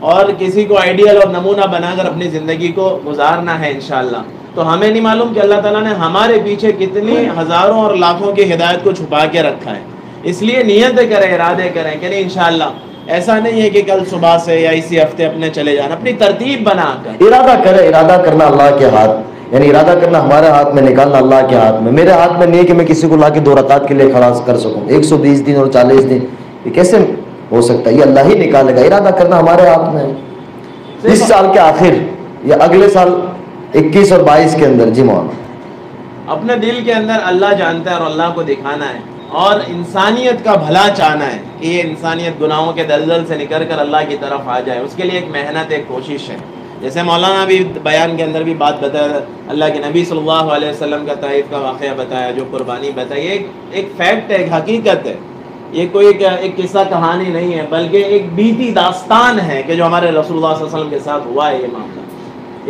اور کسی کو آئیڈیل اور نمونہ بنا کر اپنی زندگی کو گزارنا ہے انشاءاللہ، تو ہمیں نہیں معلوم کہ اللہ تعالیٰ نے ہمارے پیچھے کتنی ہزاروں اور لاکھوں کی ہدایت کو چھپا کے رکھا ہے. اس لیے نیتیں کریں، ارادے کریں کہ نہیں انشاءاللہ ایسا نہیں ہے کہ کل صبح سے یا اسی ہفتے اپنے چلے جانا، اپنی ترتیب بنا کر ارادہ کرے. ارادہ کرنا اللہ کے ہاتھ، یعنی ارادہ کرنا ہمارے ہاتھ میں، نکالنا اللہ کے ہاتھ میں. میرے ہاتھ میں نہیں ہے کہ میں کسی کو لا کے 2 رکعت کے لیے کھڑا کر سکوں. 120 دن اور 40 دن یہ کیسے ہو سکتا ہے؟ یہ اللہ ہی نکالے گا. ارادہ کرنا ہمارے ہاتھ میں ہے. اس سال کے آخر یا اگلے سال 21 اور 22 کے اندر. جی مولانا، اپنے دل کے اندر اللہ جانتا ہے اور اللہ کو دکھانا ہے اور انسانیت کا بھلا چاہنا ہے کہ یہ انسانیت گناہوں کے دلدل سے نکل کر اللہ کی طرف آ جائے. اس کے لیے ایک محنت، ایک کوشش ہے. جیسے مولانا بھی بیان کے اندر بھی بات بتایا، اللہ کے نبی صلی اللہ علیہ وسلم کا طائف کا واقعہ بتایا، جو قربانی بتائی، ایک فیکٹ ہے، ایک حقیقت ہے. یہ کوئی ایک قصہ کہانی نہیں ہے، بلکہ ایک بیتی داستان ہے کہ جو ہمارے رسول اللہ صلی اللہ علیہ وسلم کے ساتھ ہوا ہے یہ معاملہ.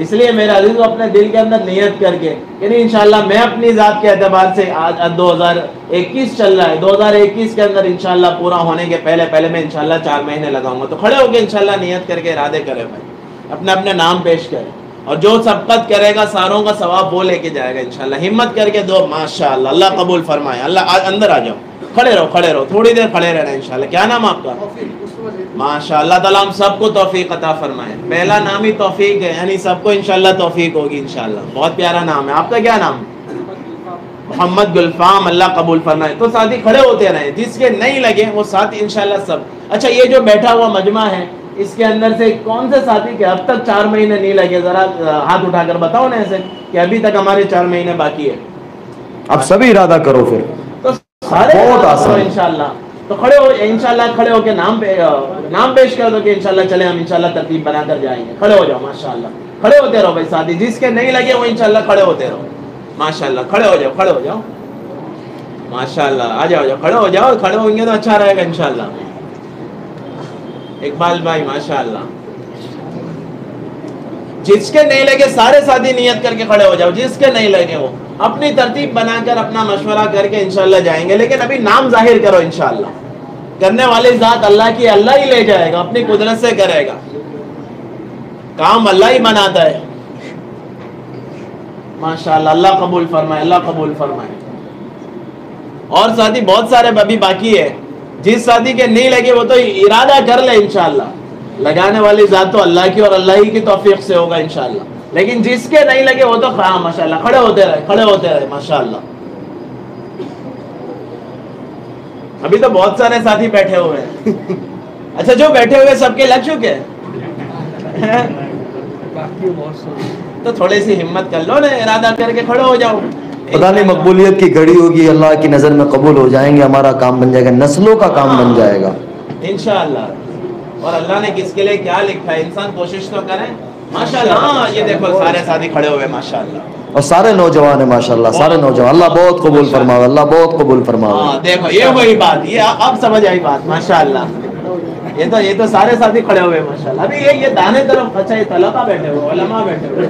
اس لیے میرے عزیزو اپنے دل کے اندر نیت کر کے کہ نہیں انشاءاللہ میں اپنی ذات کے اعتبار سے آج 2021 چل رہا ہے، 2021 کے اندر انشاءاللہ پورا ہونے کے پہلے میں انشاءاللہ 4 مہینے لگاؤں گا. تو کھڑے ہو کے انشاءاللہ نیت کر کے ارادے کرے بھائی، اپنے اپنے نام پیش کرے، اور جو سبقت کرے گا ساروں کا ثواب وہ لے کے جائے گا انشاءاللہ. ہمت کر کے دو، ماشاءاللہ اللہ قبول فرمائے. اللہ اندر آ جاؤ، کھڑے رہو تھوڑی دیر کھڑے رہنا انشاءاللہ. کیا نام آپ کا؟ ماشاء اللہ تعالیٰ ہم سب کو توفیق عطا فرمائے. پہلا نام ہی توفیق ہے، یعنی سب کو انشاءاللہ توفیق ہوگی انشاءاللہ. بہت پیارا نام ہے. آپ کا کیا نام؟ محمد گلفام. اللہ قبول فرمائے. تو ساتھی کھڑے ہوتے رہیں، جس کے نہیں لگے وہ ساتھی انشاءاللہ سب. اچھا، یہ جو بیٹھا ہوا مجمع ہے اس کے اندر سے کون سے ساتھی کے اب تک 4 مہینے نہیں لگے؟ ذرا ہاتھ اٹھا کر بتاؤ نا ایسے کہ ابھی تک ہمارے 4 مہینے باقی ہے. اب سبھی ارادہ کرو پھر. تو سارے بہت آسان انشاءاللہ. تو کھڑے ہو انشاءاللہ، کھڑے ہو کے نام پیش کر دو کہ انشاءاللہ چلے ہم انشاءاللہ ترتیب بنا کر جائیں گے. کھڑے ہو جاؤ ماشاءاللہ. کھڑے ہوتے رہو بھائی ساتھی، جس کے نہیں لگے وہ انشاءاللہ کھڑے ہوتے رہو ماشاءاللہ. کھڑے ہو جاؤ ماشاءاللہ. آ جاؤ کھڑے ہو جاؤ. کھڑے ہوں گے تو اچھا رہے گا انشاءاللہ. اقبال بھائی ماشاءاللہ. جس کے نہیں لگے سارے ساتھی نیت کر کے کھڑے ہو جاؤ. جس کے نہیں لگے وہ اپنی ترتیب بنا کر اپنا مشورہ کر کے انشاءاللہ جائیں گے. لیکن ابھی نام ظاہر کرو انشاءاللہ. کرنے والی ذات اللہ کی، اللہ ہی لے جائے گا، اپنی قدرت سے کرے گا. کام اللہ ہی بناتا ہے ماشاءاللہ. اللہ قبول فرمائے، اللہ قبول فرمائے. اور ساتھی بہت سارے ابھی باقی ہے. جس ساتھی کے نہیں لگے وہ تو ارادہ کر لے انشاءاللہ. لگانے والی ذات تو اللہ کی اور اللہ ہی کی توفیق سے ہوگا انشاءاللہ. لیکن جس کے نہیں لگے وہ تو ماشاءاللہ کھڑے ہوتے رہے ماشاءاللہ. ابھی تو بہت سارے ساتھی بیٹھے ہوئے ہیں. اچھا، جو بیٹھے ہوئے سب کے لگ چکے تو تھوڑی سی ہمت کر لو نا، ارادہ کر کے کھڑے ہو جاؤ. پتہ نہیں مقبولیت کی گھڑی ہوگی، اللہ کی نظر میں قبول ہو جائیں گے. ہمارا کام بن جائے گا، نسلوں کا کام بن جائے گا انشاءاللہ. اور اللہ نے کس کے لیے کیا لکھا ہے، انسان کوشش تو کرے ماشاءاللہ. ہاں یہ دیکھو سارے ساتھی کھڑے ہوئے ماشاءاللہ. اور سارے نوجوان ہیں ماشاءاللہ، سارے نوجوان. اللہ بہت قبول فرماوے، اللہ بہت قبول فرماوے. دیکھو یہ وہی بات، یہ اب سمجھ آئی بات ماشاءاللہ. یہ تو سارے ساتھی کھڑے ہوئے ماشاءاللہ. ابھی یہ دانے طرف. اچھا، یہ طلبہ بیٹھے ہوئے، علماء بیٹھے ہوئے.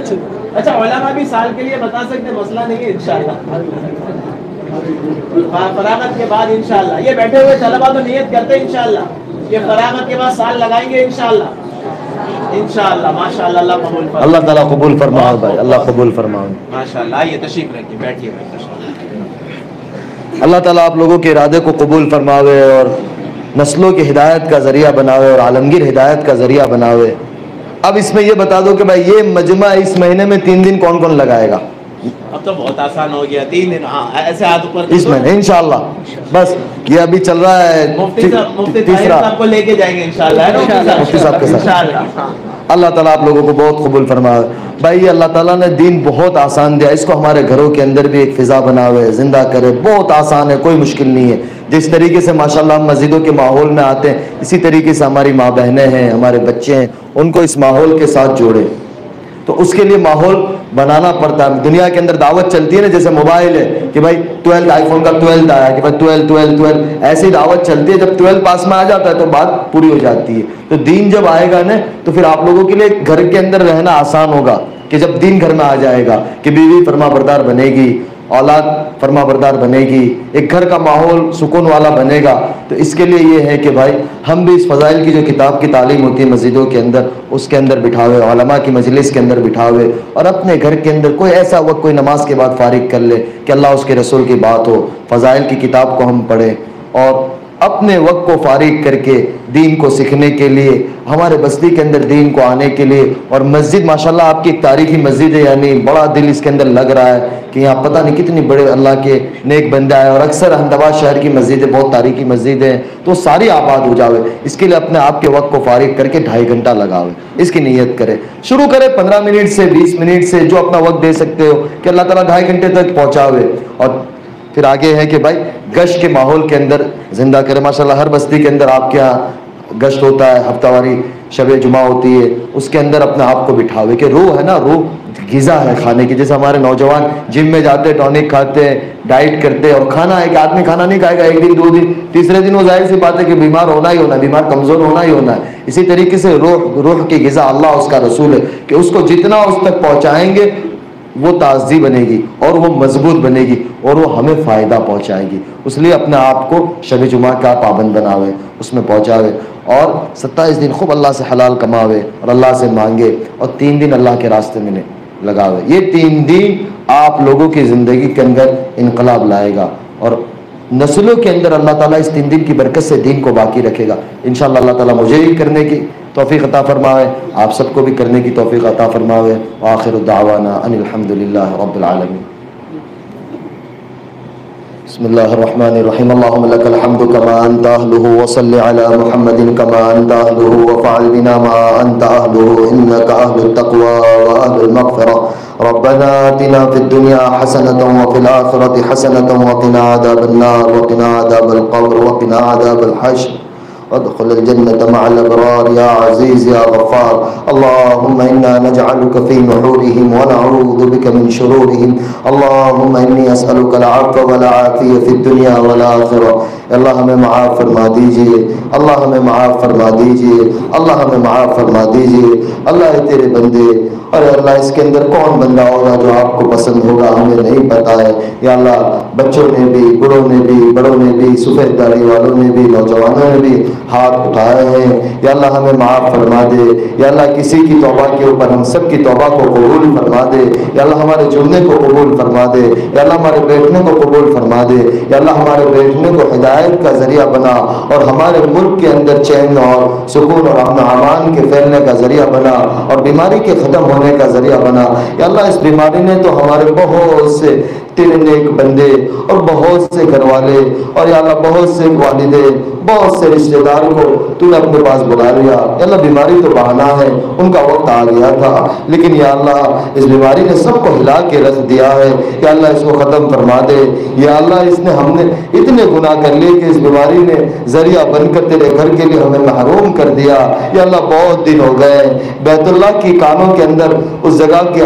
اچھا، علماء بھی سال کے لیے بتا سکتے، مسئلہ نہیں ہے انشاءاللہ. فراغت کے بعد انشاءاللہ یہ بیٹھے ہوئے طلبہ تو نیت کرتے انشاءاللہ یہ فراغت کے بعد سال لگائیں گے انشاءاللہ ماشاءاللہ. اللہ قبول فرمائے. اللہ تعالیٰ قبول فرمائے بھائی، اللہ قبول فرمائے ماشاءاللہ. آئیے تشریف رکھیے، بیٹھیے بھائی. اللہ تعالیٰ آپ لوگوں کے ارادے کو قبول فرماوے اور نسلوں کی ہدایت کا ذریعہ بناوے اور عالمگیر ہدایت کا ذریعہ بناوے. اب اس میں یہ بتا دو کہ بھائی یہ مجمع اس مہینے میں 3 دن کون کون لگائے گا؟ اب تو بہت آسان ہو گیا. 3 دن. ہاں ایسے ہاتھ اوپر اس مہینے انشاءاللہ. بس یہ ابھی چل رہا ہے مفتی تیسرا. صاحب کو لے کے جائیں گے انشاءاللہ. مفتی صاحب کے ساتھ انشاءاللہ. اللہ تعالیٰ آپ لوگوں کو بہت قبول فرمائے. بھائی اللہ تعالیٰ نے دین بہت آسان دیا، اس کو ہمارے گھروں کے اندر بھی ایک فضا بناوے، زندہ کرے. بہت آسان ہے، کوئی مشکل نہیں ہے. جس طریقے سے ماشاءاللہ ہم مسجدوں کے ماحول میں آتے ہیں، اسی طریقے سے ہماری ماں بہنیں ہیں، ہمارے بچے ہیں، ان کو اس ماحول کے ساتھ جوڑے. تو اس کے لیے ماحول بنانا پڑتا ہے. دنیا کے اندر دعوت چلتی ہے نا، جیسے موبائل ہے کہ بھائی 12 آئی فون کا 12 آیا کہ بھائی 12 ایسی دعوت چلتی ہے. جب 12 پاس میں آ جاتا ہے تو بات پوری ہو جاتی ہے. تو دین جب آئے گا نا تو پھر آپ لوگوں کے لیے گھر کے اندر رہنا آسان ہوگا. کہ جب دین گھر میں آ جائے گا کہ بیوی فرما بردار بنے گی، اولاد فرما بردار بنے گی، ایک گھر کا ماحول سکون والا بنے گا. تو اس کے لیے یہ ہے کہ بھائی ہم بھی اس فضائل کی جو کتاب کی تعلیم ہوتی ہے مسجدوں کے اندر، اس کے اندر بٹھاوے، علماء کی مجلس کے اندر بٹھاوے، اور اپنے گھر کے اندر کوئی ایسا وقت کوئی نماز کے بعد فارغ کر لے کہ اللہ اس کے رسول کی بات ہو، فضائل کی کتاب کو ہم پڑھیں، اور اپنے وقت کو فارغ کر کے دین کو سیکھنے کے لیے، ہمارے بستی کے اندر دین کو آنے کے لیے. اور مسجد ماشاءاللہ آپ کی ایک تاریخی مسجد ہے، یعنی بڑا دل اس کے اندر لگ رہا ہے کہ یہاں پتہ نہیں کتنی بڑے اللہ کے نیک بندے آئے. اور اکثر احمد آباد شہر کی مسجدیں بہت تاریخی مسجدیں ہیں، تو ساری آباد ہو جاوے. اس کے لیے اپنے آپ کے وقت کو فارغ کر کے 2.5 گھنٹہ لگاوے، اس کی نیت کرے، شروع کرے 15 منٹ سے 20 منٹ سے، جو اپنا وقت دے سکتے ہو کہ اللہ تعالیٰ 2.5 گھنٹے تک پہنچاوے. اور پھر آگے ہے کہ بھائی گشت کے ماحول کے اندر زندہ کرے. ماشاءاللہ ہر بستی کے اندر آپ کے یہاں گشت ہوتا ہے، ہفتہ واری شب جمعہ ہوتی ہے، اس کے اندر اپنے آپ کو بٹھاوے کہ روح ہے نا، روح غذا ہے کھانے کی. جیسے ہمارے نوجوان جم میں جاتے، ٹونک کھاتے ہیں، ڈائٹ کرتے ہیں، اور کھانا ہے کہ آدمی کھانا نہیں کھائے گا 1 دن 2 دن، تیسرے دن وہ ظاہر سی بات ہے کہ بیمار ہونا ہی ہونا ہے، بیمار کمزور ہونا ہی ہونا ہے. اسی طریقے سے روح کی غذا اللہ اس کا رسول ہے کہ اس کو جتنا اس تک پہنچائیں گے وہ تازی بنے گی اور وہ مضبوط بنے گی اور وہ ہمیں فائدہ پہنچائے گی. اس لیے اپنے آپ کو شب جمعہ کا پابند بناوے، اس میں پہنچاوے، اور 27 دن خوب اللہ سے حلال کماوے اور اللہ سے مانگے، اور 3 دن اللہ کے راستے میں لگاوے. یہ 3 دن آپ لوگوں کی زندگی کے اندر انقلاب لائے گا، اور نسلوں کے اندر اللہ تعالیٰ اس 3 دن کی برکت سے دین کو باقی رکھے گا. انشاءاللہ اللہ تعالیٰ مجھے بھی کرنے کی توفیق عطا فرماوے، آپ سب کو بھی کرنے کی توفیق عطا فرماوے. وآخر دعوانا ان الحمدللہ رب العالمین. بسم اللہ الرحمن الرحیم. اللہم لک الحمد کما انت اہلہ، وصل علی محمد کما انت اہلہ، وفعل بنا ما انت اہلہ، انک اہل التقوی واہل المغفرہ. ربنا آتنا في الدنيا حسنة وفي الآخرة حسنة وقنا عذاب النار وقنا عذاب القبر وقنا عذاب الحشر وادخل الجنة مع الأبرار يا عزيز يا غفار. اللهم إنا نجعلك في نحورهم ونعوذ بك من شرورهم. اللهم إني أسألك العفو والعافية في الدنيا والآخرة. اللہ ہمیں معاف فرما دیجئے، اللہ ہمیں معاف فرما دیجئے، اللہ ہمیں معاف فرما دیجئے. اللہ تیرے بندے، ارے اللہ اس کے اندر کون بندہ ہوگا جو آپ کو پسند ہوگا ہمیں نہیں پتا ہے. یا اللہ بچوں نے بھی، بڑوں نے بھی، بڑوں نے بھی، سفید داڑھی والوں نے بھی، نوجوانوں نے بھی ہاتھ اٹھائے ہیں. یا اللہ ہمیں معاف فرما دے. یا اللہ کسی کی توبہ کے اوپر ہم سب کی توبہ کو قبول فرما دے. یا اللہ ہمارے جمعے کو قبول فرما دے. یا اللہ ہمارے بیٹھنے کو قبول فرما دے. یا اللہ ہمارے بیٹھنے کو ہدایت کا ذریعہ بنا، اور ہمارے ملک کے اندر چین اور سکون اور امن و امان کے پھیلنے کا ذریعہ بنا، اور بیماری کے ختم ہونے کا ذریعہ بنا. یا اللہ اس بیماری نے تو ہمارے بہت سے تیرے نیک بندے اور بہت سے گھر والے، اور یا اللہ بہت سے والدے، بہت سے رشتہ دار کو تو نے اپنے پاس بلا لیا. یا اللہ بیماری تو بہانا ہے، ان کا وقت آ گیا تھا، لیکن یا اللہ اس بیماری نے سب کو ہلا کے رکھ دیا ہے. یا اللہ اس کو ختم فرما دے. یا اللہ اس نے ہم نے اتنے گناہ کر لیے کہ اس بیماری نے ذریعہ بن کر تیرے گھر کے لیے ہمیں محروم کر دیا. یا اللہ بہت دن ہو گئے بیت اللہ کی کانوں کے اندر اس جگہ کی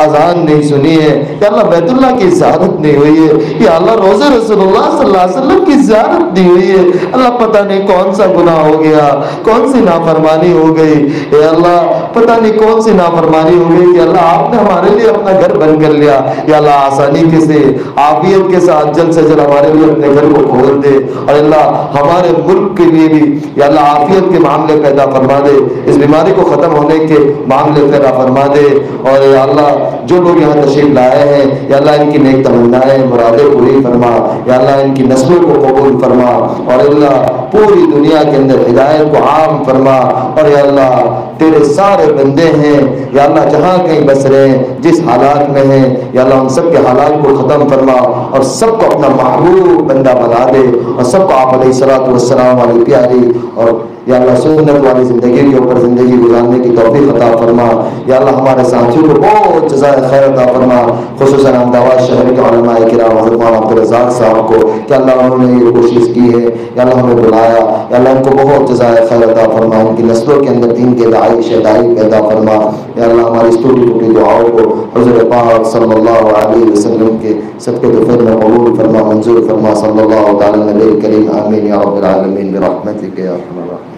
اذان نہیں سنی ہے. یا اللہ بیت اللہ کی زیارت نہیں ہوئی ہے. یا اللہ روزے رسول اللہ صلی اللہ علیہ وسلم کی زیارت نہیں ہوئی ہے. اللہ پتہ نہیں کون سا گناہ ہو گیا، کون سی نافرمانی ہو گئی. اے اللہ پتہ نہیں کون سی نافرمانی ہو گئی کہ اللہ آپ نے ہمارے لیے اپنا گھر بند کر لیا. یا اللہ آسانی کے سے عافیت کے ساتھ جلد سے جلد ہمارے لیے اپنے گھر کو کھول دے. اور اللہ ہمارے ملک کے لیے بھی یا اللہ عافیت کے معاملے پیدا فرما دے، اس بیماری کو ختم ہونے کے معاملے پیدا فرما دے. اور یا اللہ جو لوگ یہاں تشریف لائے ہیں یا اللہ ان کی نیک تمنائیں مرادیں پوری فرما. یا اللہ ان کی نسلوں کو قبول فرما، اور اللہ پوری دنیا کے اندر ہدایت کو عام فرما. اور یا اللہ تیرے سارے بندے ہیں یا اللہ جہاں کہیں بس رہے ہیں، جس حالات میں ہیں یا اللہ ان سب کے حالات کو ختم فرما، اور سب کو اپنا محبوب بندہ بنا دے، اور سب کو آپ علیہ الصلوۃ والسلام والی پیاری اور یا اللہ سنت والی زندگی کے اوپر زندگی گزارنے کی توفیق عطا فرما. یا اللہ ہمارے ساتھیوں کو بہت جزائے خیر عطا فرما، خصوصاً احمد آباد شہر کے علماء کرام حضرت مولانا عبدالرزاق صاحب کو کہ اللہ انہوں نے یہ کوشش کی ہے، یا اللہ ہمیں بلایا. یا اللہ ان کو بہت جزائے خیر عطا فرما، ان کی نسلوں کے اندر دین کے داعی شہدائی پیدا فرما. یا اللہ ہماری اس ٹوٹی ٹوٹی دعاؤں کو حضور پاک صلی اللہ علیہ وسلم کے صدقے طفیل میں قبول فرما، منظور فرما. صلی اللہ تعالی نبی کریم آمین یا رب العالمین برحمتک یا ارحم الراحمین.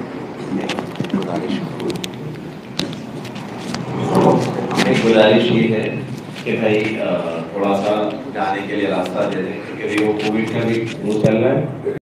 ایک گزارش یہ ہے کہ بھائی تھوڑا سا جانے کے لیے راستہ دے دیں، کیونکہ وہ کووڈ کا بھی وہ چل رہا ہے.